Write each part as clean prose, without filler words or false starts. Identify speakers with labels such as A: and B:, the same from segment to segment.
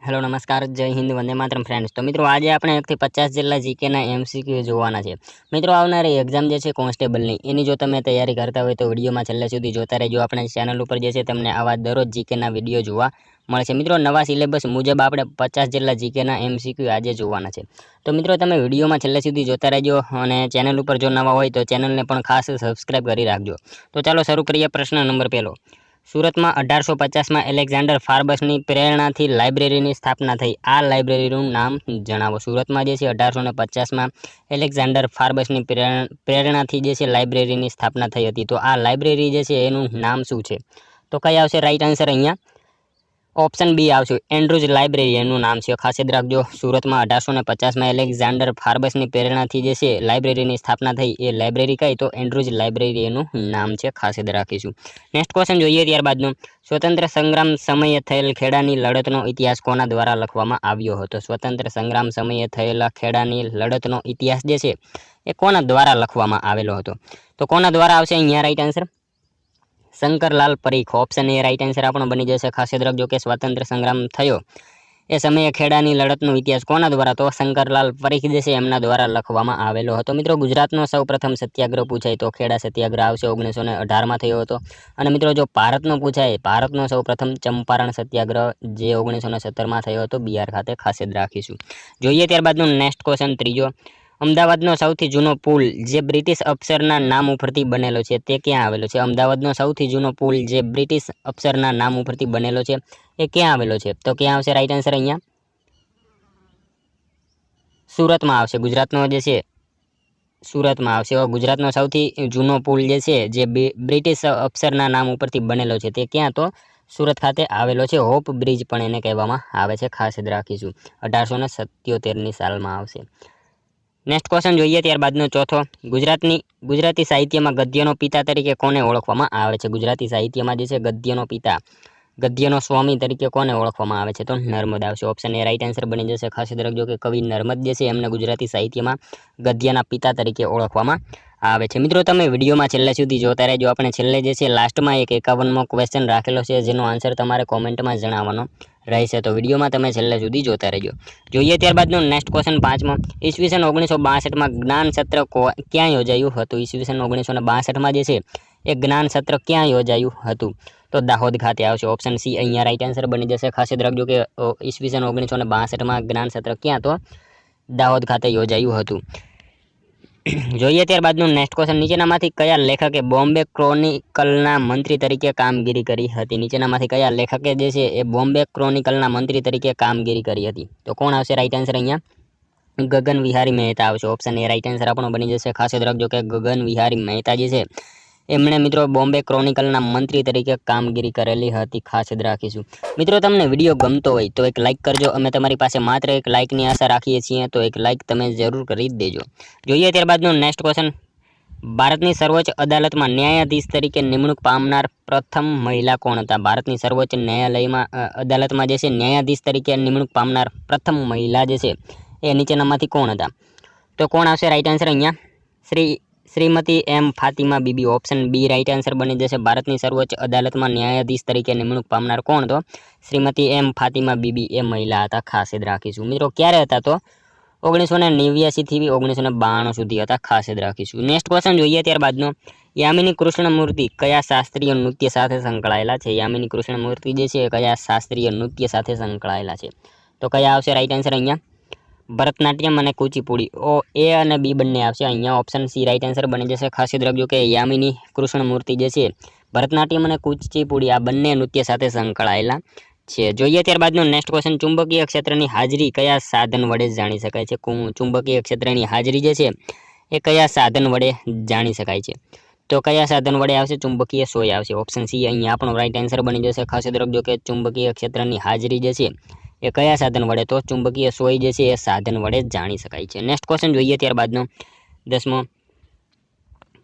A: Hello નમસ્કાર જય Hind Vande Mataram friends. તો મિત્રો આજે આપણે 1 થી 50 જેટલા જીકેના એમસીક્યુ જોવાના છે। મિત્રો આવનારી એક્ઝામ જે છે કોન્સ્ટેબલની એની જો તમે તૈયારી કરતા હોય તો વિડીયોમાં છેલ્લે સુધી જોતા રહેજો। આપણે ચેનલ ઉપર જે છે તમને આવા દરરોજ જીકેના વિડીયો જોવા મળશે। મિત્રો નવા સિલેબસ મુજબ આપણે 50 જેટલા જીકેના એમસીક્યુ આજે જોવાના છે। તો મિત્રો તમે વિડીયોમાં છેલ્લે સુધી જોતા રહેજો અને ચેનલ ઉપર જો નવા હોય તો ચેનલને પણ ખાસ સબસ્ક્રાઇબ કરી રાખજો। તો ચાલો શરૂ કરીએ। પ્રશ્ન નંબર 1। સુરતમાં 1850માં એલેક્ઝાન્ડર ફાર્બસની પ્રેરણાથી લાઇબ્રેરીની સ્થાપના થઈ। આ લાઇબ્રેરીનું નામ જણાવો। સુરતમાં જે છે 1850માં એલેક્ઝાન્ડર ફાર્બસની પ્રેરણાથી જે છે લાઇબ્રેરીની સ્થાપના થઈ હતી। તો આ લાઇબ્રેરી જે છે એનું નામ શું છે? તો કઈ આવશે રાઈટ આન્સર? અહીંયા ઓપ્શન બી આવશે, એન્ડ્રુઝ લાઇબ્રેરી એનું નામ છે। ખાસ યાદ રાખજો, સુરતમાં 1850માં એલેક્ઝાન્ડર ફાર્બસની પ્રેરણાથી જે છે લાઇબ્રેરીની સ્થાપના થઈ। એ લાઇબ્રેરી કઈ? તો એન્ડ્રુઝ લાઇબ્રેરી એનું નામ છે। ખાસ યાદ રાખીશું। નેક્સ્ટ ક્વેશ્ચન જોઈએ ત્યારબાદનું। સ્વતંત્ર સંગ્રામ સમયે થયેલ ખેડાની લડતનો ઇતિહાસ કોના દ્વારા લખવામાં આવ્યો હતો? સ્વતંત્ર સંગ્રામ સમયે થયેલા ખેડાની લડતનો ઇતિહાસ જે છે એ કોના દ્વારા લખવામાં આવેલો હતો? તો કોના દ્વારા આવશે અહીંયા right answer? Shankarlal Parikh. Option A right answer આપણો બની જશે। ખાસ યાદ રાખજો કે સ્વાતંત્ર્ય સંગ્રામ થયો એ સમયે ખેડાની લડતનો ઇતિહાસ કોના દ્વારા? તો શંકરલાલ પરીખ જે છે એમના દ્વારા લખવામાં આવેલો હતો। મિત્રો ગુજરાતનો સૌપ્રથમ સત્યાગ્રહ પૂછાય તો ખેડા સત્યાગ્રહ આવશે, 1918માં થયો હતો। અને મિત્રો જો ભારતનો પૂછાય, ભારતનો સૌપ્રથમ ચંપારણ સત્યાગ્રહ જે 1917માં થયો હતો બિહાર ખાતે। ખાસ યાદ રાખીશું। જોઈએ ત્યારબાદનો નેક્સ્ટ ક્વેશ્ચન ત્રીજો। અમદાવાદનો સૌથી જૂનો પુલ જે બ્રિટિશ અફસરના નામ ઉપરથી બનેલો છે તે ક્યાં આવેલો છે? અમદાવાદનો સૌથી જૂનો પુલ જે બ્રિટિશ અફસરના નામ ઉપરથી બનેલો છે એ ક્યાં આવેલો છે? તો ક્યાં આવશે રાઈટ આન્સર? અહીંયા સુરતમાં આવશે। ગુજરાતનો જે છે સુરતમાં આવશે। ગુજરાતનો સૌથી જૂનો પુલ જે છે જે બ્રિટિશ અફસરના નામ ઉપરથી બનેલો છે તે ક્યાં? તો સુરત ખાતે આવેલો છે। હોપ બ્રિજ પણ એને કહેવામાં આવે છે। ખાસ યાદ રાખીશું। 1877ની સાલમાં આવશે। નેક્સ્ટ ક્વેશ્ચન જોઈએ ત્યારબાદનો ચોથો। ગુજરાતી સાહિત્યમાં ગદ્યનો પિતા તરીકે કોને ઓળખવામાં આવે છે? ગુજરાતી સાહિત્યમાં જે છે ગદ્યનો પિતા, ગદ્યનો સ્વામી તરીકે કોને ઓળખવામાં આવે છે? તો નર્મદ આવશે। ઓપ્શન એ રાઈટ આન્સર બની જશે। ખાસ યાદ રાખજો કે કવિ નર્મદ જે છે એમને ગુજરાતી સાહિત્યમાં ગદ્યના પિતા તરીકે ઓળખવામાં આવે છે। મિત્રો તમે વિડીયોમાં છેલ્લે સુધી જોતા રહેજો। આપણે છેલ્લે જે છે લાસ્ટમાં એક 51મો ક્વેશ્ચન રાખેલો છે જેનો આન્સર તમારે કોમેન્ટમાં જણાવવાનો રહેશે। તો વિડીયોમાં તમે છેલ્લે સુધી જોતા રહેજો। જોઈએ ત્યારબાદનો નેક્સ્ટ ક્વેશ્ચન પાંચમો। ઈસવીસન 1962માં જ્ઞાન સત્ર ક્યાં યોજાયું હતું? ઈસવીસન 1962માં જે છે એ જ્ઞાન સત્ર ક્યાં યોજાયું હતું? તો દાહોદ ખાતે આવશે। ઓપ્શન સી અહીંયા રાઈટ આન્સર બની જશે। ખાસ યાદ રાખજો કે ઈસવીસન 1962માં જ્ઞાન સત્ર ક્યાં? તો દાહોદ ખાતે યોજાયું હતું। જોઈએ ત્યારબાદનું નેક્સ્ટ ક્વેશ્ચન। નીચેનામાંથી કયા લેખકે બોમ્બે ક્રોનિકલના મંત્રી તરીકે કામગીરી કરી હતી? નીચેનામાંથી કયા લેખકે જે છે એ બોમ્બે ક્રોનિકલના મંત્રી તરીકે કામગીરી કરી હતી? તો કોણ આવશે રાઈટ આન્સર? અહીંયા ગગન વિહારી મહેતા આવશે। ઓપ્શન એ રાઈટ આન્સર આપણો બની જશે। ખાસ યાદ રાખજો કે ગગન વિહારી મહેતા જે છે એમણે મિત્રો બોમ્બે ક્રોનિકલના મંત્રી તરીકે કામગીરી કરેલી હતી। ખાસ યાદ રાખીશું। મિત્રો તમને વિડીયો ગમતો હોય તો એક લાઇક કરજો। અમે તમારી પાસે માત્ર એક લાઇકની આશા રાખીએ છીએ, તો એક લાઇક તમે જરૂર કરી દેજો। જોઈએ ત્યારબાદનો નેક્સ્ટ ક્વેશ્ચન। ભારતની સર્વોચ્ચ અદાલતમાં ન્યાયાધીશ તરીકે નિમણૂક પામનાર પ્રથમ મહિલા કોણ હતા? ભારતની સર્વોચ્ચ ન્યાયાલયમાં અદાલતમાં જે છે ન્યાયાધીશ તરીકે નિમણૂક પામનાર પ્રથમ મહિલા જે છે એ નીચેનામાંથી કોણ હતા? તો કોણ આવશે રાઈટ આન્સર? અહીંયા Shrimati M Fatima Bibi. Option B right answer બની જશે। ભારતની સર્વોચ્ચ અદાલતમાં ન્યાયાધીશ તરીકે નિમણૂક પામનાર કોણ? તો શ્રીમતી એમ ફાતિમા બીબી એ મહિલા હતા। ખાસ યાદ રાખીશું। મિત્રો ક્યારે હતા? તો 1989 થી 1992 સુધી હતા। ખાસ યાદ રાખીશું। નેક્સ્ટ ક્વેશ્ચન જોઈએ ત્યારબાદનો। યામિની કૃષ્ણમૂર્તિ કયા શાસ્ત્રીય નૃત્ય સાથે સંકળાયેલા છે? યામિની કૃષ્ણમૂર્તિ જે છે કયા શાસ્ત્રીય નૃત્ય સાથે સંકળાયેલા છે? તો કયા આવશે રાઈટ આન્સર? અહીંયા ભરતનાટ્યમ અને કુચીપુડી। એ અને બી બંને આવશે। અહીંયા ઓપ્શન સી રાઈટ આન્સર બની જશે। ખાસ યાદ રાખજો કે યામિની કૃષ્ણમૂર્તિ જે છે ભરતનાટ્યમ અને કુચીપુડી આ બંને નૃત્ય સાથે સંકળાયેલા છે। જોઈએ ત્યારબાદનો નેક્સ્ટ ક્વેશ્ચન। ચુંબકીય ક્ષેત્રની હાજરી કયા સાધન વડે જાણી શકાય છે? ચુંબકીય ક્ષેત્રની હાજરી જે છે એ કયા સાધન વડે જાણી શકાય છે? તો કયા સાધન વડે આવશે? ચુંબકીય સોય આવશે। ઓપ્શન સી અહીંયા આપણો રાઈટ આન્સર બની જશે। ખાસ યાદ રાખજો કે ચુંબકીય ક્ષેત્રની હાજરી જે છે એ કયા સાધન વડે? તો ચુંબકીય સોય જે છે એ સાધન વડે જાણી શકાય છે। નેક્સ્ટ ક્વેશ્ચન જોઈએ ત્યારબાદનો 10મો।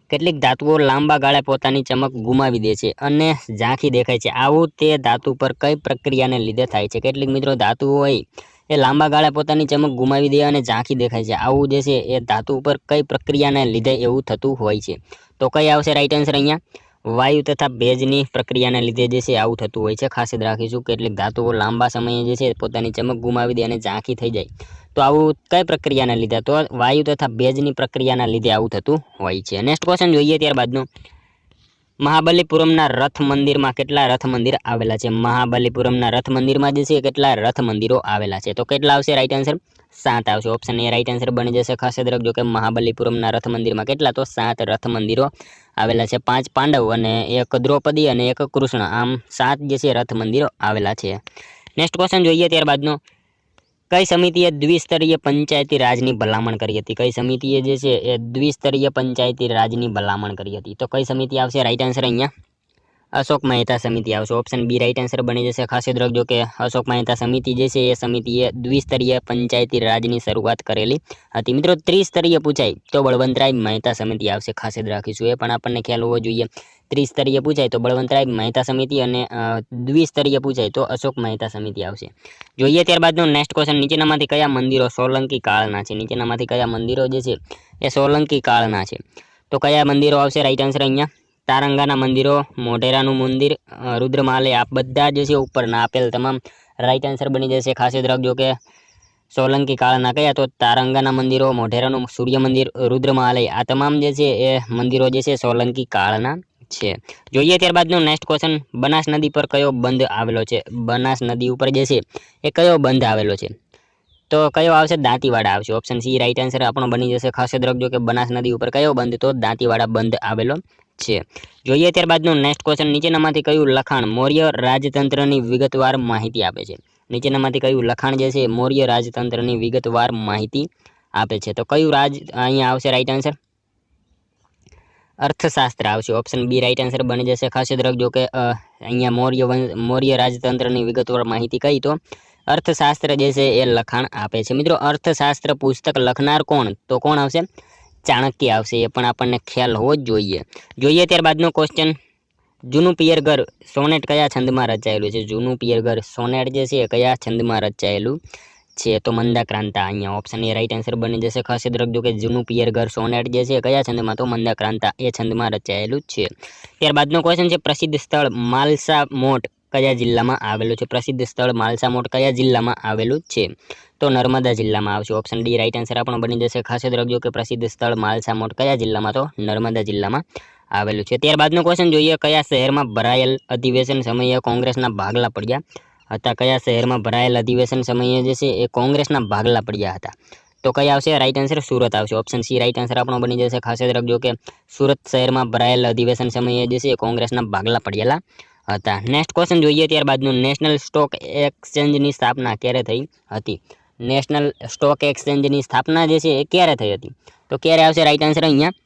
A: કેટલીક ધાતુઓ લાંબા ગાળે પોતાની ચમક ગુમાવી દે છે અને ઝાંખી દેખાય છે, આવું તે ધાતુ પર કઈ પ્રક્રિયાને લીધે થાય છે? કેટલીક મિત્રો ધાતુઓ હોય એ લાંબા ગાળે પોતાની ચમક ગુમાવી દે અને ઝાંખી દેખાય છે, આવું જે છે એ ધાતુ ઉપર કઈ પ્રક્રિયાને લીધે એવું થતું હોય છે? તો કઈ આવશે રાઈટ આન્સર? અહીંયા વાયુ તથા ભેજની પ્રક્રિયાને લીધે જે છે આવું થતું હોય છે. ખાસ યાદ રાખીશું કેટલીક ધાતુઓ લાંબા સમયે જે છે પોતાની ચમક ગુમાવી દે અને ઝાંખી થઈ જાય, તો આવું કઈ પ્રક્રિયાના લીધે? તો વાયુ તથા ભેજની પ્રક્રિયાના લીધે આવું થતું હોય છે. નેક્સ્ટ ક્વેશ્ચન જોઈએ ત્યારબાદનું, મહાબલીપુરમના રથ મંદિરમાં કેટલા રથ મંદિર આવેલા છે? મહાબલીપુરમના રથ મંદિરમાં જે છે કેટલા રથ મંદિરો આવેલા છે? તો કેટલા આવશે રાઈટ આન્સર? 7 આવશે. ઓપ્શન એ રાઈટ આન્સર બની જશે. ખાસ યાદ રાખજો કે મહાબલીપુરમના રથ મંદિરમાં કેટલા? તો 7 રથ મંદિરો આવેલા છે. 5 પાંડવ અને 1 દ્રૌપદી અને 1 કૃષ્ણ, આમ 7 જે છે રથ મંદિરો આવેલા છે. નેક્સ્ટ ક્વેશ્ચન જોઈએ ત્યારબાદનો, કઈ સમિતિએ દ્વિસ્તરીય પંચાયતી રાજની ભલામણ કરી હતી? કઈ સમિતિએ જે છે એ દ્વિસ્તરીય પંચાયતી રાજની ભલામણ કરી હતી? તો કઈ સમિતિ આવશે રાઈટ આન્સર? અહીંયા અશોક મહેતા સમિતિ આવશે. ઓપ્શન બી રાઈટ આન્સર બની જશે. ખાસ યાદ રાખજો કે અશોક મહેતા સમિતિ જે છે એ સમિતિએ દ્વિસ્તરીય પંચાયતી રાજની શરૂઆત કરેલી હતી. મિત્રો ત્રિસ્તરીય પૂછાય તો બળવંતરાય મહેતા સમિતિ આવશે. ખાસ યાદ રાખીશું, એ પણ આપણને ખ્યાલ હોવો જોઈએ. ત્રિસ્તરીય પૂછાય તો બળવંતરાય મહેતા સમિતિ અને દ્વિસ્તરીય પૂછાય તો અશોક મહેતા સમિતિ આવશે. જોઈએ ત્યારબાદનો નેક્સ્ટ ક્વેશ્ચન, નીચેનામાંથી કયા મંદિરો સોલંકી કાળના છે? નીચેનામાંથી કયા મંદિરો જે છે એ સોલંકી કાળના છે? તો કયા મંદિરો આવશે રાઈટ આન્સર? અહીંયા તારંગાના મંદિરો, મોઢેરાનું મંદિર, રુદ્રમાલય, આ બધા જે છે ઉપરના આપેલ તમામ રાઈટ આન્સર બની જશે. ખાસ યાદ રાખજો કે સોલંકી કાળના કયા? તો તારંગાના મંદિરો, મોઢેરાનું સૂર્ય મંદિર, રુદ્રમાલય, આ તમામ જે છે એ મંદિરો જે છે સોલંકી કાળના છે. જોઈએ ત્યારબાદનો નેક્સ્ટ ક્વેશ્ચન, બનાસ નદી પર કયો બંધ આવેલો છે? બનાસ નદી ઉપર જે છે એ કયો બંધ આવેલો છે? તો કયો આવશે? દાંતીવાડા આવશે. ઓપ્શન સી રાઈટ આન્સર આપણો બની જશે. ખાસ યાદ રાખજો કે બનાસ નદી ઉપર કયો બંધ? તો દાંતીવાડા બંધ આવેલો છે. જોઈએ ત્યારબાદનો નેક્સ્ટ ક્વેશ્ચન, નીચેનામાંથી કયું લખાણ મૌર્ય રાજતંત્રની વિગતવાર માહિતી આપે છે? નીચેનામાંથી કયું લખાણ જે છે મૌર્ય રાજતંત્રની વિગતવાર માહિતી આપે છે? તો કયું રાજ અહીંયા આવશે રાઈટ આન્સર? અર્થશાસ્ત્ર આવશે. ઓપ્શન બી રાઈટ આન્સર બની જશે. ખાસ યાદ રાખજો કે અહીંયા મૌર્ય રાજતંત્રની વિગતવાર માહિતી કઈ? તો અર્થશાસ્ત્ર જે છે એ લખાણ આપે છે. મિત્રો અર્થશાસ્ત્ર પુસ્તક લખનાર કોણ? તો કોણ આવશે? ચાણક્ય આવશે. એ પણ આપણને ખ્યાલ હોવો જ જોઈએ. જોઈએ ત્યારબાદનો ક્વેશ્ચન, જૂનું પિયરઘર સોનેટ કયા છંદમાં રચાયેલું છે? જૂનું પિયરઘર સોનેટ જે છે એ કયા છંદમાં રચાયેલું છે? તો મંદાક્રાંતા. અહીંયા ઓપ્શન એ રાઈટ આન્સર બની જશે. ખાસ યાદ રાખજો કે જૂનું પિયરઘર સોનેટ જે છે કયા છંદમાં? તો મંદાક્રાંતા એ છંદમાં રચાયેલું છે. ત્યારબાદનો ક્વેશ્ચન છે, પ્રસિદ્ધ સ્થળ માલસા મોટ કયા જિલ્લામાં આવેલું છે? પ્રસિદ્ધ સ્થળ માલસા મોટ કયા જિલ્લામાં આવેલું છે? તો નર્મદા જિલ્લામાં આવશે. ઓપ્શન ડી રાઈટ આન્સર આપણો બની જશે. ખાસ યાદ રાખજો કે પ્રસિદ્ધ સ્થળ માલસા મોટ કયા જિલ્લામાં? તો નર્મદા જિલ્લામાં આવેલું છે. ત્યારબાદનો ક્વેશ્ચન જોઈએ, કયા શહેરમાં ભરાયેલ અધિવેશન સમયે કોંગ્રેસના ભાગલા પડ્યા હતા? કયા શહેરમાં ભરાયેલ અધિવેશન સમયે જે છે એ કોંગ્રેસના ભાગલા પડ્યા હતા? તો કયા આવશે રાઈટ આન્સર? સુરત આવશે. ઓપ્શન સી રાઈટ આન્સર આપણો બની જશે. ખાસ યાદ રાખજો કે સુરત શહેરમાં ભરાયેલ અધિવેશન સમયે જે છે કોંગ્રેસના ભાગલા પડેલા હતા. નેક્સ્ટ ક્વેશ્ચન જોઈએ ત્યારબાદનું, નેશનલ સ્ટોક એક્સચેન્જની સ્થાપના ક્યારે થઈ હતી? નેશનલ સ્ટોક એક્સચેન્જની સ્થાપના જે છે એ ક્યારે થઈ હતી? તો ક્યારે આવશે રાઈટ આન્સર? અહીંયા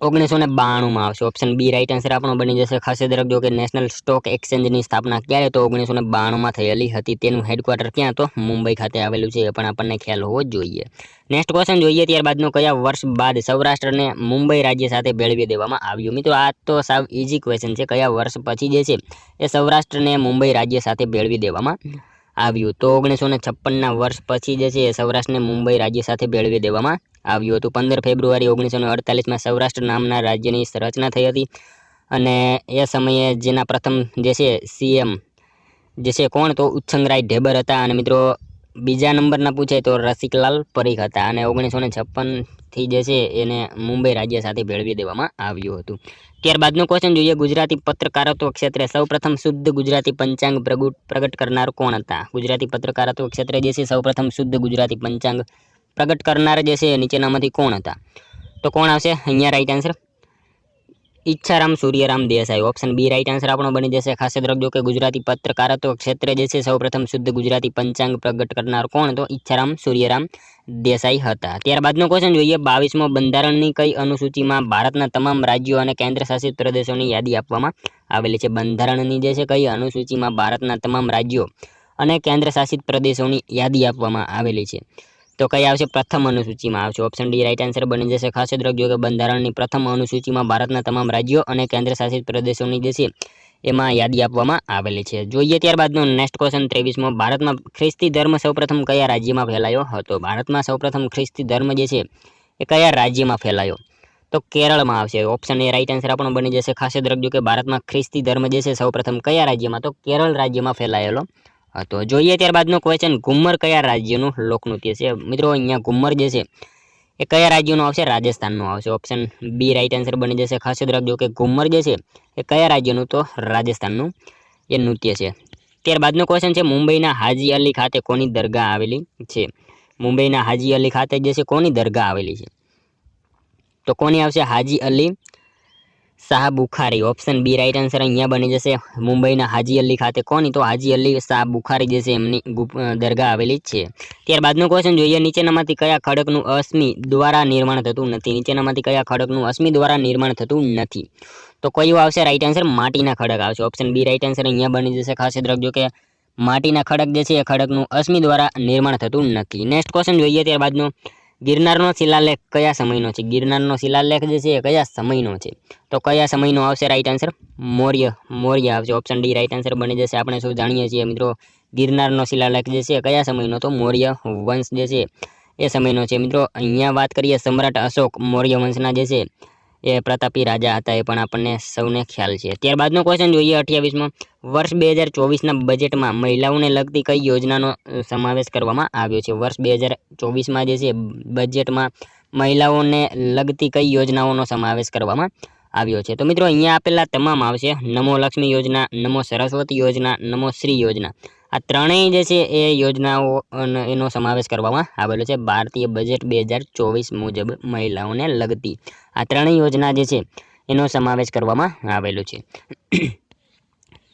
A: 1992માં આવશે. ઓપ્શન બી રાઈટ આન્સર આપણો બની જશે. ખાસ યાદ રાખજો કે નેશનલ સ્ટોક એક્સચેન્જની સ્થાપના ક્યારે? તો 1992માં થયેલી હતી. તેનું હેડક્વાર્ટર ક્યાં? તો મુંબઈ ખાતે આવેલું છે. એ પણ આપણને ખ્યાલ હોવો જ જોઈએ. નેક્સ્ટ ક્વેશ્ચન જોઈએ ત્યારબાદનો, કયા વર્ષ બાદ સૌરાષ્ટ્રને મુંબઈ રાજ્ય સાથે ભેળવી દેવામાં આવ્યું? મિત્રો આ તો સાવ ઇઝી ક્વેશ્ચન છે. કયા વર્ષ પછી જે છે એ સૌરાષ્ટ્રને મુંબઈ રાજ્ય સાથે ભેળવી દેવામાં આવ્યું? તો 1956ના વર્ષ પછી જે છે એ સૌરાષ્ટ્રને મુંબઈ રાજ્ય સાથે ભેળવી દેવામાં આવ્યું હતું. 15 ફેબ્રુઆરી 1948માં સૌરાષ્ટ્ર નામના રાજ્યની રચના થઈ હતી. અને એ સમયે જેના પ્રથમ જે છે સીએમ જે છે કોણ? તો ઉચ્છંગરાય ઢેબર હતા. અને મિત્રો બીજા નંબરના પૂછાય તો રસિકલાલ પરીખ હતા. અને 1956થી જે છે એને મુંબઈ રાજ્ય સાથે ભેળવી દેવામાં આવ્યું હતું. ત્યારબાદનો ક્વેશ્ચન જોઈએ, ગુજરાતી પત્રકારત્વ ક્ષેત્રે સૌપ્રથમ શુદ્ધ ગુજરાતી પંચાંગ પ્રગટ કરનાર કોણ હતા? ગુજરાતી પત્રકારત્વ ક્ષેત્રે જે છે સૌપ્રથમ શુદ્ધ ગુજરાતી પંચાંગ પ્રગટ કરનાર જે છે નીચેનામાંથી કોણ હતા? તો કોણ આવશે અહીંયા right answer? Iccharam Suryaram Desai. Option B right answer આપણો બની જશે. ખાસ યાદ રાખજો કે ગુજરાતી પત્રકારત્વ ક્ષેત્રે જે છે સૌપ્રથમ શુદ્ધ ગુજરાતી પંચાંગ પ્રગટ કરનાર કોણ? તો ઈચ્છારામ સૂર્યરામ દેસાઈ હતા. ત્યારબાદનો ક્વેશ્ચન જોઈએ, 22મો બંધારણની કઈ અનુસૂચિમાં ભારતના તમામ રાજ્યો અને કેન્દ્ર શાસિત પ્રદેશોની યાદી આપવામાં આવેલી છે? બંધારણની જે છે કઈ અનુસૂચિમાં ભારતના તમામ રાજ્યો અને કેન્દ્ર શાસિત પ્રદેશોની યાદી આપવામાં આવેલી છે? તો કઈ આવશે? પ્રથમ અનુસૂચિમાં આવશે. ઓપ્શન ડી રાઈટ આન્સર બની જશે. ખાસ યાદ રાખજો કે બંધારણની પ્રથમ અનુસૂચિમાં ભારતના તમામ રાજ્યો અને કેન્દ્ર શાસિત પ્રદેશોની જે છે એમાં યાદી આપવામાં આવેલી છે. જોઈએ ત્યારબાદનો નેક્સ્ટ ક્વેશ્ચન 23મો, ભારતમાં ખ્રિસ્તી ધર્મ સૌપ્રથમ કયા રાજ્યમાં ફેલાયો હતો? ભારતમાં સૌપ્રથમ ખ્રિસ્તી ધર્મ જે છે એ કયા રાજ્યમાં ફેલાયો? તો કેરળમાં આવશે। ઓપ્શન એ રાઈટ આન્સર આપણો બની જશે। ખાસ યાદ રાખજો કે ભારતમાં ખ્રિસ્તી ધર્મ જે છે સૌપ્રથમ કયા રાજ્યમાં, તો કેરળ રાજ્યમાં ફેલાયેલો હતો। જોઈએ ત્યારબાદનો ક્વેશ્ચન, ઘુમ્મર કયા રાજ્યનું લોકનૃત્ય છે? મિત્રો અહીંયા ઘુમ્મર જે છે એ કયા રાજ્યનો આવશે? રાજસ્થાનનો આવશે। ઓપ્શન બી રાઈટ આન્સર બની જશે। ખાસ યાદ રાખજો કે ઘુમ્મર જે છે એ કયા રાજ્યનું, તો રાજસ્થાનનું એ નૃત્ય છે। ત્યારબાદનો ક્વેશ્ચન છે, મુંબઈના હાજી અલી ખાતે કોની દરગાહ આવેલી છે? મુંબઈના હાજી અલી ખાતે જે છે કોની દરગાહ આવેલી છે? તો કોની આવશે? Haji Ali Shah Bukhari. Option B right answer અહીંયા બની જશે। મુંબઈના હાજી અલી ખાતે કોની, તો હાજી અલી શાહ બુખારી જે છે એમની દરગાહ આવેલી છે। ત્યારબાદનો ક્વેશ્ચન જોઈએ, નીચેનામાંથી કયા ખડકનું અશ્મિ દ્વારા નિર્માણ થતું નથી? નીચેનામાંથી કયા ખડકનું અશ્મિ દ્વારા નિર્માણ થતું નથી? તો કયું આવશે રાઈટ આન્સર? માટીના ખડક આવશે। ઓપ્શન બી રાઈટ આન્સર અહીંયા બની જશે। ખાસ યાદ રાખજો કે માટીના ખડક જે છે એ ખડકનું અશ્મિ દ્વારા નિર્માણ થતું નથી। નેક્સ્ટ ક્વેશ્ચન જોઈએ ત્યારબાદનો, ગિરનારનો શિલાલેખ કયા સમયનો છે? ગિરનારનો શિલાલેખ જે છે એ કયા સમયનો છે? તો કયા સમયનો આવશે રાઈટ આન્સર? મૌર્ય આવશે। ઓપ્શન ડી રાઈટ આન્સર બની જશે। આપણે સૌ જાણીએ છીએ મિત્રો ગિરનારનો શિલાલેખ જે છે કયા સમયનો, તો મૌર્ય વંશ જે છે એ સમયનો છે। મિત્રો અહીંયા વાત કરીએ સમ્રાટ અશોક મૌર્ય વંશના જે છે એ પ્રતાપી રાજા હતા, એ પણ આપણને સૌને ખ્યાલ છે। ત્યારબાદનો ક્વેશ્ચન જોઈએ 28માં, વર્ષ 2024ના બજેટમાં મહિલાઓને લગતી કઈ યોજનાનો સમાવેશ કરવામાં આવ્યો છે? વર્ષ 2024માં જે છે બજેટમાં મહિલાઓને લગતી કઈ યોજનાઓનો સમાવેશ કરવામાં આવ્યો છે? તો મિત્રો અહીંયા આપેલા તમામ આવશે। નમો લક્ષ્મી યોજના, નમો સરસ્વતી યોજના, નમો શ્રી યોજના, આ ત્રણેય જે છે એ યોજનાઓ એનો સમાવેશ કરવામાં આવેલો છે ભારતીય બજેટ 2024 મુજબ મહિલાઓને લગતી આ ત્રણેય યોજના જે છે એનો સમાવેશ કરવામાં આવેલો છે।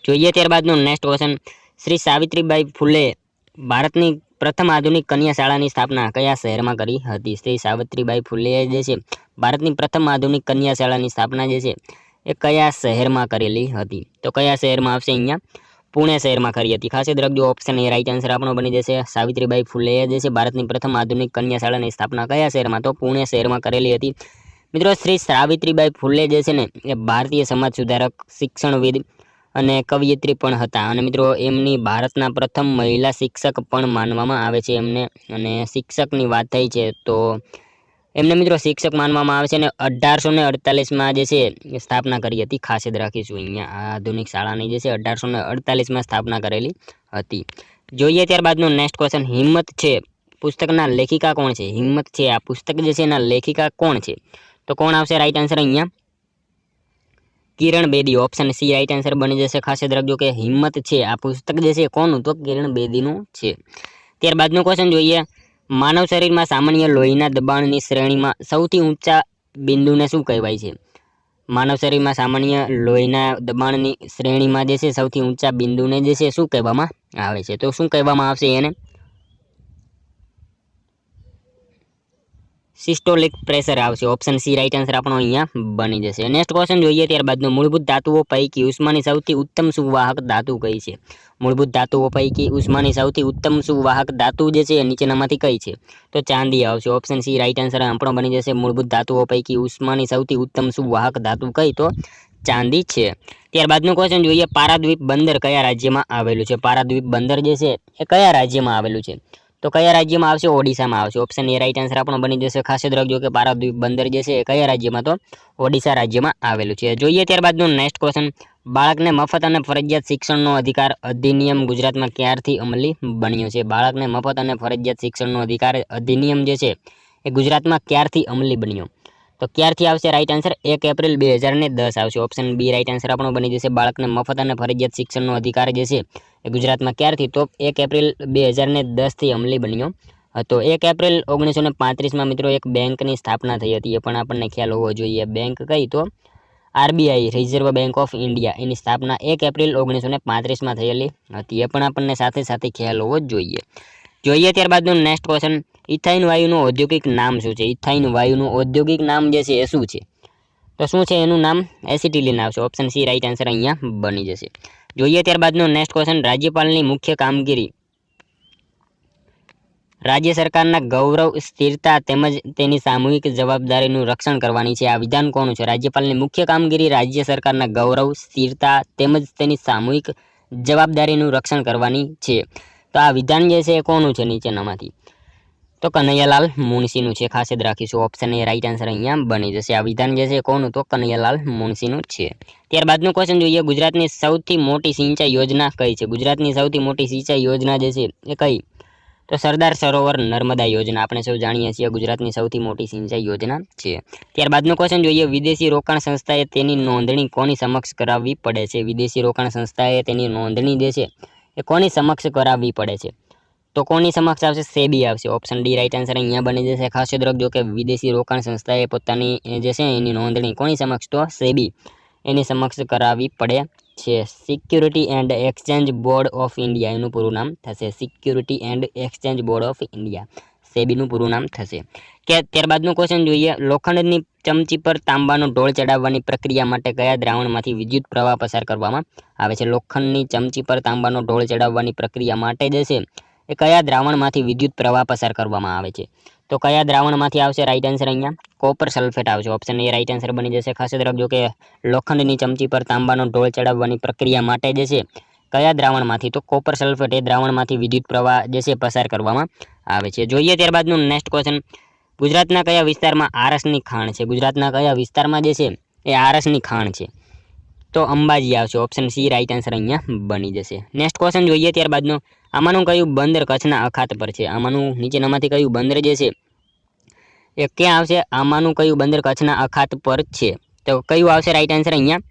A: જોઈએ ત્યારબાદનો નેક્સ્ટ ક્વેશ્ચન, શ્રી સાવિત્રીબાઈ ફૂલે ભારતની પ્રથમ આધુનિક કન્યા શાળાની સ્થાપના કયા શહેરમાં કરી હતી? શ્રી સાવિત્રીબાઈ ફૂલે જે છે ભારતની પ્રથમ આધુનિક કન્યા શાળાની સ્થાપના જે છે એ કયા શહેરમાં કરેલી હતી? તો કયા શહેરમાં આવશે? અહીંયા પુણે શહેરમાં કરી હતી। ખાસ યાદ રાખજો ઓપ્શન એ રાઈટ આન્સર આપણો બની જશે। સાવિત્રીબાઈ ફૂલે જે છે ભારતની પ્રથમ આધુનિક કન્યા શાળાની સ્થાપના કયા શહેરમાં, તો પુણે શહેરમાં કરેલી હતી। મિત્રો શ્રી સાવિત્રીબાઈ ફૂલે જે છે ને એ ભારતીય સમાજ સુધારક, શિક્ષણવિદ અને કવયિત્રી પણ હતા, અને મિત્રો એમની ભારતના પ્રથમ મહિલા શિક્ષક પણ માનવામાં આવે છે એમને। અને શિક્ષકની વાત થઈ છે તો એમને મિત્રો શિક્ષક માનવામાં આવે છે, અને 1848માં જે છે સ્થાપના કરી હતી। ખાસ યાદ રાખીશું અહીંયા આધુનિક શાળાની જે છે 1848માં સ્થાપના કરેલી હતી। જોઈએ ત્યારબાદનો નેક્સ્ટ ક્વેશ્ચન, હિંમત છે પુસ્તકના લેખિકા કોણ છે? હિંમત છે આ પુસ્તક જે છે એના લેખિકા કોણ છે? તો કોણ આવશે રાઈટ આન્સર? અહીંયા Kiran Bedi. Option C right answer બની જશે। ખાસ યાદ રાખજો કે હિંમત છે આ પુસ્તક જે છે કોનું, તો કિરણ બેદીનું છે। ત્યારબાદનો ક્વેશ્ચન જોઈએ, માનવ શરીરમાં સામાન્ય લોહીના દબાણની શ્રેણીમાં સૌથી ઊંચા બિંદુને શું કહેવાય છે? માનવ શરીરમાં સામાન્ય લોહીના દબાણની શ્રેણીમાં જે છે સૌથી ઊંચા બિંદુને જે છે શું કહેવામાં આવે છે? તો શું કહેવામાં આવશે એને? સિસ્ટોલિક પ્રેશર આવશે। ઓપ્શન સી રાઈટ આન્સર આપણો અહીંયા બની જશે। નેક્સ્ટ ક્વેશ્ચન જોઈએ ત્યારબાદનો, મૂળભૂત ધાતુઓ પૈકી ઉષ્માની સૌથી ઉત્તમ સુવાહક ધાતુ કઈ છે? મૂળભૂત ધાતુઓ પૈકી ઉષ્માની સૌથી ઉત્તમ સુવાહક ધાતુ જે છે નીચેનામાંથી કઈ છે? તો ચાંદી આવશે। ઓપ્શન સી રાઈટ આન્સર આપણો બની જશે। મૂળભૂત ધાતુઓ પૈકી ઉષ્માની સૌથી ઉત્તમ સુવાહક ધાતુ કઈ? તો ચાંદી છે। ત્યારબાદનો ક્વેશ્ચન જોઈએ, પારાદ્વીપ બંદર કયા રાજ્યમાં આવેલું છે? પારાદ્વીપ બંદર જે છે એ કયા રાજ્યમાં આવેલું છે? તો કયા રાજ્યમાં આવશે? ઓડિશામાં આવશે। ઓપ્શન એ રાઈટ આન્સર આપણો બની જશે। ખાસ યાદ રાખજો કે પારાદ્વીપ બંદર જે છે એ કયા રાજ્યમાં, તો ઓડિશા રાજ્યમાં આવેલું છે। જોઈએ ત્યારબાદનો નેક્સ્ટ ક્વેશ્ચન, બાળકને મફત અને ફરજિયાત શિક્ષણનો અધિકાર અધિનિયમ ગુજરાતમાં ક્યારથી અમલી બન્યો છે? બાળકને મફત અને ફરજિયાત શિક્ષણનો અધિકાર અધિનિયમ જે છે એ ગુજરાતમાં ક્યારથી અમલી બન્યો? તો ક્યારથી આવશે રાઈટ આન્સર? 1 એપ્રિલ 2010 આવશે। ઓપ્શન બી રાઈટ આન્સર આપણો બની જશે। બાળકને મફત અને ફરજિયાત શિક્ષણનો અધિકાર જે છે એ ગુજરાતમાં ક્યારથી, તો 1 એપ્રિલ 2010 થી અમલી બન્યો હતો। 1 એપ્રિલ 1935માં મિત્રો એક બેંકની સ્થાપના થઈ હતી, એ પણ આપણને ખ્યાલ હોવો જોઈએ। બેંક કઈ? તો RBI, reserve bank of India, એની સ્થાપના 1 એપ્રિલ 1935માં થયેલી હતી, એ પણ આપણને સાથે સાથે ખ્યાલ હોવો જ જોઈએ। જોઈએ ત્યારબાદનો નેક્સ્ટ ક્વેશ્ચન, ઇથાઇન વાયુનું ઔદ્યોગિક નામ શું છે? ઇથાઇન વાયુનું ઔદ્યોગિક નામ જે છે એ શું છે? તો શું છે એનું નામ? એસિટિલિન આવશે। ઓપ્શન સી રાઈટ આન્સર અહીંયા બની જશે। જોઈએ ત્યારબાદનો નેક્સ્ટ ક્વેશ્ચન, રાજ્યપાલની મુખ્ય કામગીરી રાજ્ય સરકારના ગૌરવ, સ્થિરતા તેમજ તેની સામૂહિક જવાબદારીનું રક્ષણ કરવાની છે। આ વિધાન કોનું છે? રાજ્યપાલની મુખ્ય કામગીરી રાજ્ય સરકારના ગૌરવ, સ્થિરતા તેમજ તેની સામૂહિક જવાબદારીનું રક્ષણ કરવાની છે। તો આ વિધાન જે છે એ કોનું છે નીચેનામાંથી? તો કનૈયાલાલ મુનશીનું છે, ખાસ યાદ રાખીશું. ઓપ્શન એ રાઈટ આન્સર અહીંયા બની જશે. આ વિધાન જે છે કોનું? તો કનૈયાલાલ મુનશીનું છે. ત્યારબાદનું ક્વેશ્ચન જોઈએ, ગુજરાતની સૌથી મોટી સિંચાઈ યોજના કઈ છે? ગુજરાતની સૌથી મોટી સિંચાઈ યોજના જે છે એ કઈ? તો સરદાર સરોવર નર્મદા યોજના. આપણે સૌ જાણીએ છીએ ગુજરાતની સૌથી મોટી સિંચાઈ યોજના છે. ત્યારબાદનું ક્વેશ્ચન જોઈએ, વિદેશી રોકાણ સંસ્થાએ તેની નોંધણી કોની સમક્ષ કરાવવી પડે છે? વિદેશી રોકાણ સંસ્થાએ તેની નોંધણી જે છે એ કોની સમક્ષ કરાવવી પડે છે? તો કોની સમક્ષ આવશે? સેબી આવશે. ઓપ્શન ડી રાઈટ આન્સર અહીંયા બની જશે. ખાસ યાદ રાખજો કે વિદેશી રોકાણ સંસ્થાએ પોતાની જે છે એની નોંધણી કોની સમક્ષ? તો સેબી એની સમક્ષ કરાવવી પડે છે. Security and exchange board of India એનું પૂરું નામ થશે. Security and exchange board of India, સેબીનું પૂરું નામ થશે. કે ત્યારબાદનું ક્વેશ્ચન જોઈએ, લોખંડની ચમચી પર તાંબાનો ઢોળ ચડાવવાની પ્રક્રિયા માટે કયા દ્રાવણમાંથી વિદ્યુત પ્રવાહ પસાર કરવામાં આવે છે? લોખંડની ચમચી પર તાંબાનો ઢોળ ચડાવવાની પ્રક્રિયા માટે જે છે એ કયા દ્રાવણમાંથી વિદ્યુત પ્રવાહ પસાર કરવામાં આવે છે? તો કયા દ્રાવણમાંથી આવશે? રાઈટ આન્સર અહીંયા કોપર સલ્ફેટ આવશે. ઓપ્શન એ રાઈટ આન્સર બની જશે. ખાસ યાદ રાખજો કે લોખંડની ચમચી પર તાંબાનો ઢોળ ચડાવવાની પ્રક્રિયા માટે જે છે કયા દ્રાવણમાંથી? તો કોપર સલ્ફેટ એ દ્રાવણમાંથી વિદ્યુત પ્રવાહ જે છે પસાર કરવામાં આવે છે. જોઈએ ત્યારબાદનું નેક્સ્ટ ક્વેશ્ચન, ગુજરાતના કયા વિસ્તારમાં આરસની ખાણ છે? ગુજરાતના કયા વિસ્તારમાં જે છે એ આરસની ખાણ છે? તો અંબાજી આવશે. ઓપ્શન સી રાઈટ આન્સર અહીંયા બની જશે. નેક્સ્ટ ક્વેશ્ચન જોઈએ ત્યારબાદનું, આમાંનું કયું બંદર કચ્છના અખાત પર છે? આમાંનું નીચેનામાંથી કયું બંદર જે છે એ ક્યાં આવશે? આમાંનું કયું બંદર કચ્છના અખાત પર છે? તો કયું આવશે રાઈટ આન્સર અહીંયા?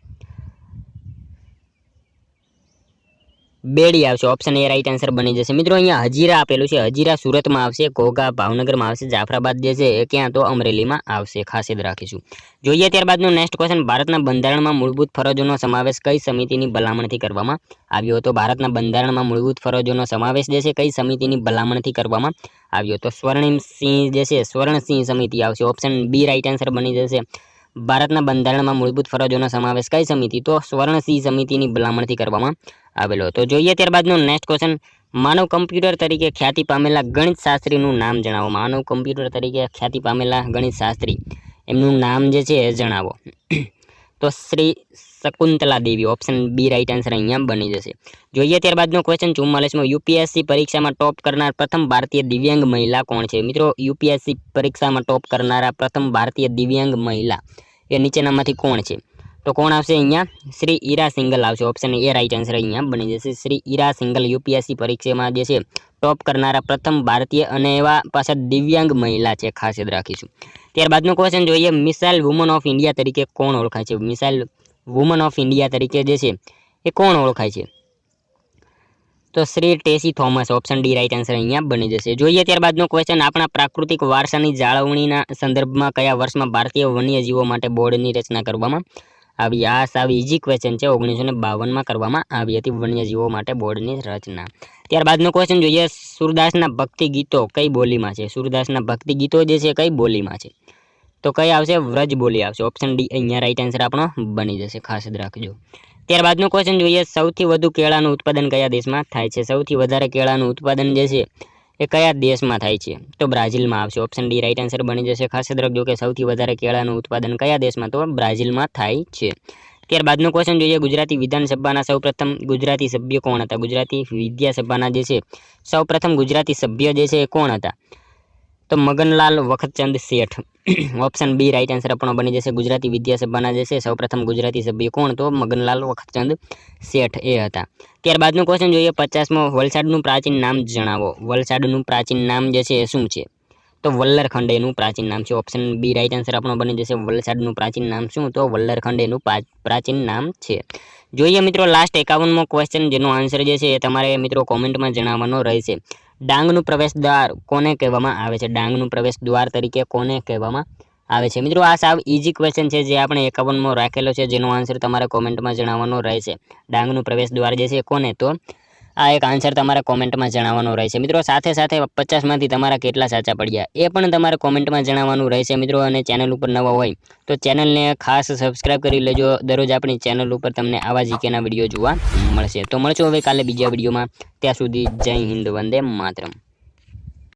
A: બેડી આવશે. ઓપ્શન એ રાઈટ આન્સર બની જશે. મિત્રો અહીંયા હજીરા આપેલું છે. હજીરા સુરતમાં આવશે, ઘોઘા ભાવનગરમાં આવશે, જાફરાબાદ જે છે એ ક્યાં? તો અમરેલીમાં આવશે. ખાસ યાદ રાખીશું. જોઈએ ત્યારબાદનું નેક્સ્ટ ક્વેશ્ચન, ભારતના બંધારણમાં મૂળભૂત ફરજોનો સમાવેશ કઈ સમિતિની ભલામણથી કરવામાં આવ્યો હતો? ભારતના બંધારણમાં મૂળભૂત ફરજોનો સમાવેશ જે છે કઈ સમિતિની ભલામણથી કરવામાં આવ્યો? તો સ્વર્ણિમ સિંહ જે છે સ્વર્ણસિંહ સમિતિ આવશે. ઓપ્શન બી રાઈટ આન્સર બની જશે. ભારતના બંધારણમાં મૂળભૂત ફરજોનો સમાવેશ કઈ સમિતિ? તો સ્વર્ણસિંહ સમિતિની ભલામણથી કરવામાં આવેલો. તો જોઈએ ત્યારબાદનું નેક્સ્ટ ક્વેશ્ચન, માનવ કમ્પ્યુટર તરીકે ખ્યાતિ પામેલા ગણિત શાસ્ત્રીનું નામ જણાવો. માનવ કમ્પ્યુટર તરીકે ખ્યાતિ પામેલા ગણિત શાસ્ત્રી એમનું નામ જે છે એ જણાવો. તો શ્રી શકુંતલા દેવી. ઓપ્શન બી રાઈટ આન્સર અહીંયા બની જશે. જોઈએ ત્યારબાદનો ક્વેશ્ચન 44મો, યુપીએસસી પરીક્ષામાં ટોપ કરનાર પ્રથમ ભારતીય દિવ્યાંગ મહિલા કોણ છે? મિત્રો યુપીએસસી પરીક્ષામાં ટોપ કરનારા પ્રથમ ભારતીય દિવ્યાંગ મહિલા એ નીચેનામાંથી કોણ છે? તો કોણ આવશે અહીંયા? શ્રી ઈરા સિંગલ આવશે. ઓપ્શન એ રાઈટ આન્સર અહીંયા બની જશે. શ્રી ઈરા સિંગલ યુપીએસસી પરીક્ષામાં જે છે ટોપ કરનારા પ્રથમ ભારતીય અને એવા પાછા દિવ્યાંગ મહિલા છે. ખાસ યાદ રાખીશું. ત્યારબાદનું ક્વેશ્ચન જોઈએ, મિસાઇલ વુમન ઓફ ઇન્ડિયા તરીકે કોણ ઓળખાય છે? મિસાઇલ વુમન ઓફ ઇન્ડિયા તરીકે જે છે એ કોણ ઓળખાય છે? તો Shri Tessy Thomas. Option D right answer અહીંયા બની જશે. જોઈએ ત્યારબાદનો ક્વેશ્ચન, આપણા પ્રાકૃતિક વારસાની જાળવણીના સંદર્ભમાં કયા વર્ષમાં ભારતીય વન્યજીવો માટે બોર્ડની રચના કરવામાં આવી? આ સાવ ઇઝી ક્વેશ્ચન છે. 1952માં કરવામાં આવી હતી વન્યજીવો માટે બોર્ડની રચના. ત્યારબાદનો ક્વેશ્ચન જોઈએ, સૂરદાસના ભક્તિ ગીતો કઈ બોલીમાં છે? સૂરદાસના ભક્તિ ગીતો જે છે કઈ બોલીમાં છે? તો કઈ આવશે? વ્રજ બોલી આવશે. ઓપ્શન ડી અહીંયા રાઈટ આન્સર આપણો બની જશે. ખાસ યાદ રાખજો. ત્યારબાદનો ક્વેશ્ચન જોઈએ, સૌથી વધુ કેળાનું ઉત્પાદન કયા દેશમાં થાય છે? સૌથી વધારે કેળાનું ઉત્પાદન જે છે એ કયા દેશમાં થાય છે? તો બ્રાઝિલમાં આવશે. ઓપ્શન ડી રાઈટ આન્સર બની જશે. ખાસ યાદ રાખજો કે સૌથી વધારે કેળાનું ઉત્પાદન કયા દેશમાં? તો બ્રાઝિલમાં થાય છે. ત્યારબાદનો ક્વેશ્ચન જોઈએ, ગુજરાતી વિધાનસભાના સૌપ્રથમ ગુજરાતી સભ્ય કોણ હતા? ગુજરાતી વિધાનસભાના જે છે સૌપ્રથમ ગુજરાતી સભ્ય જે છે એ કોણ હતા? તો મગનલાલ વખતચંદ શેઠ. ઓપ્શન બી રાઈટ આન્સર આપણો બની જશે. ગુજરાતી વિધાનસભાના જે છે સૌપ્રથમ ગુજરાતી સભ્ય કોણ? તો મગનલાલ વખતચંદ શેઠ એ હતા. ત્યારબાદનું ક્વેશ્ચન જોઈએ, 50મો, વલસાડનું પ્રાચીન નામ જણાવો. વલસાડનું પ્રાચીન નામ જે છે એ શું છે? તો વલ્લરખંડ એનું પ્રાચીન નામ છે. ઓપ્શન બી રાઈટ આન્સર આપણો બની જશે. વલસાડનું પ્રાચીન નામ શું? તો વલ્લરખંડ એનું પ્રાચીન નામ છે. જોઈએ મિત્રો લાસ્ટ 51મો ક્વેશ્ચન, જેનો આન્સર જે છે એ તમારે મિત્રો કોમેન્ટમાં જણાવવાનો રહેશે. ડાંગનું પ્રવેશ દ્વાર કોને કહેવામાં આવે છે? ડાંગનું પ્રવેશ દ્વાર તરીકે કોને કહેવામાં આવે છે? મિત્રો આ સાવ ઇઝી ક્વેશ્ચન છે જે આપણે 51મો રાખેલો છે, જેનો આન્સર તમારે કોમેન્ટમાં જણાવવાનો રહેશે. ડાંગનું પ્રવેશ દ્વાર જે છે કોને? તો આ એક આન્સર તમારે કોમેન્ટમાં જણાવવાનો રહેશે. મિત્રો સાથે સાથે 50માંથી તમારા કેટલા સાચા પડ્યા એ પણ તમારે કોમેન્ટમાં જણાવવાનું રહેશે મિત્રો. અને ચેનલ ઉપર નવા હોય તો ચેનલને ખાસ સબસ્ક્રાઈબ કરી લેજો. દરરોજ આપણી ચેનલ ઉપર તમને આવા જીકેના વિડીયો જોવા મળશે. તો મળશું હવે કાલે બીજા વિડીયોમાં. ત્યાં સુધી જય હિન્દ, વંદે માતરમ.